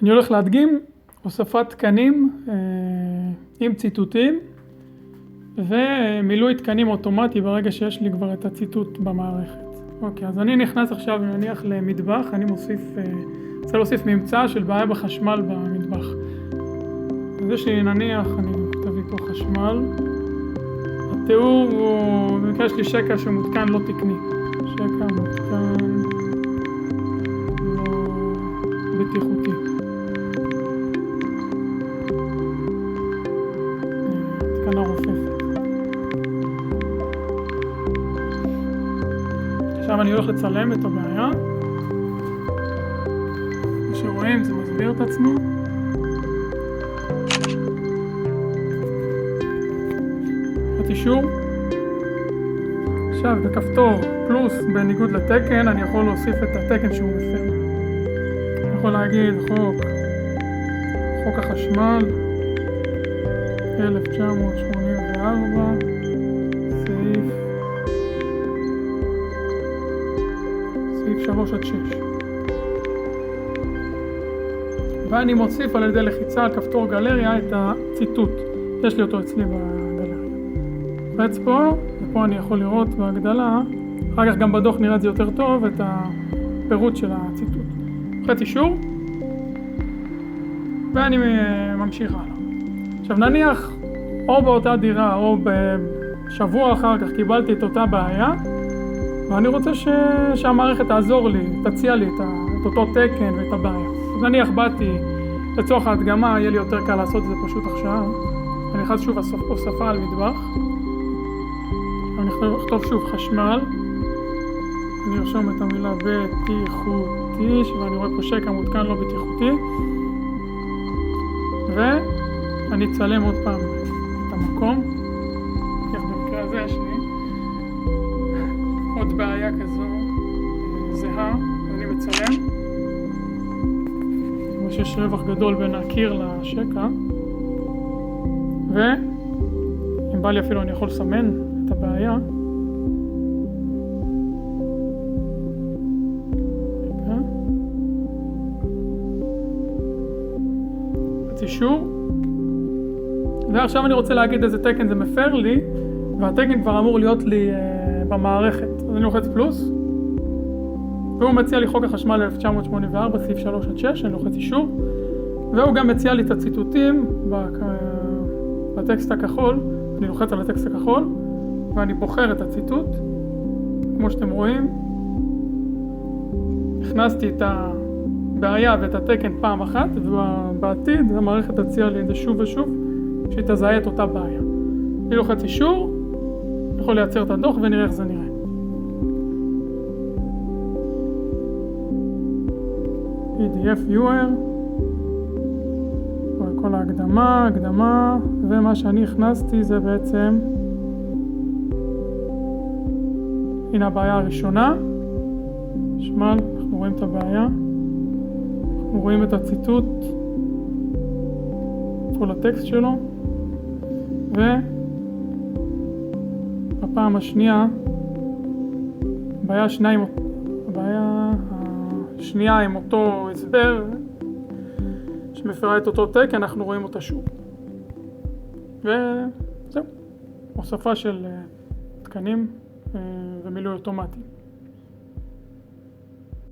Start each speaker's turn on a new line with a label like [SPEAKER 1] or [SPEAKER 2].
[SPEAKER 1] אני הולך להדגים הוספת תקנים עם ציטוטים ומילוי תקנים אוטומטי ברגע שיש לי כבר את הציטוט במערכת. אוקיי, אז אני נכנס עכשיו נניח למטבח, אני רוצה להוסיף ממצא של בעיה בחשמל במטבח. אז יש לי נניח, אני כתבי פה חשמל, התיאור הוא, במקרה יש לי שקע שמותקן לא תקני, שקע מותקן לא בטיחותי. תקנה רופפת. עכשיו אני הולך לצלם את הבעיה. כמו שרואים זה מסביר את עצמו. אישור. עכשיו בכפתור פלוס בניגוד לתקן אני יכול להוסיף את התקן שהוא מפר. אני יכול להגיד חוק החשמל 1984 סעיף 3-6 ואני מוסיף על ידי לחיצה על כפתור גלריה את הציטוט. יש לי אותו אצלי בגלריה. רץ פה, ופה אני יכול לראות בהגדלה, אחר כך גם בדוח נראה את זה יותר טוב, את הפירוט של הציטוט. לוחץ אישור, ואני ממשיך הלאה. עכשיו נניח, או באותה דירה, או בשבוע אחר כך קיבלתי את אותה בעיה, ואני רוצה שהמערכת תעזור לי, תציע לי את אותו תקן ואת הבעיה. אז נניח באתי, לצורך ההדגמה, יהיה לי יותר קל לעשות את זה פשוט עכשיו. אני נכנס שוב הוספה על מטבח. אני אכתוב שוב חשמל, אני ארשום את המילה בטיחותי, ואני רואה פה שקע מותקן לא בטיחותי, ואני אצלם עוד פעם את המקום. איך במקרה הזה יש לי עוד בעיה כזו זהה, אני מצלם. יש רווח גדול בין הקיר לשקע, ואם בא לי אפילו אני יכול לסמן את הבעיה. אישור. ועכשיו אני רוצה להגיד איזה תקן זה מפר לי, והתקן כבר אמור להיות לי במערכת. אז אני לוחץ פלוס, והוא מציע לי חוק החשמל 1984 סעיף 3-6, אני לוחץ אישור, והוא גם מציע לי את הציטוטים בטקסט הכחול. אני לוחץ על הטקסט הכחול, ואני בוחר את הציטוט. כמו שאתם רואים, הכנסתי את הבעיה ואת התקן פעם אחת, ובעתיד המערכת תציע לי את זה שוב ושוב, שהיא תזהה את אותה בעיה. אני לוחץ אישור, יכול לייצר את הדוח ונראה איך זה נראה. PDF viewer, כל ההקדמה, ומה שאני הכנסתי זה בעצם, הנה הבעיה הראשונה, חשמל, אנחנו רואים את הבעיה, אנחנו רואים את הציטוט, כל הטקסט שלו, ובפעם השנייה, הבעיה השנייה עם אותו הסבר, שמפרה את אותו תקן, אנחנו רואים אותה שוב. וזהו, הוספה של תקנים ומילוי אוטומטי.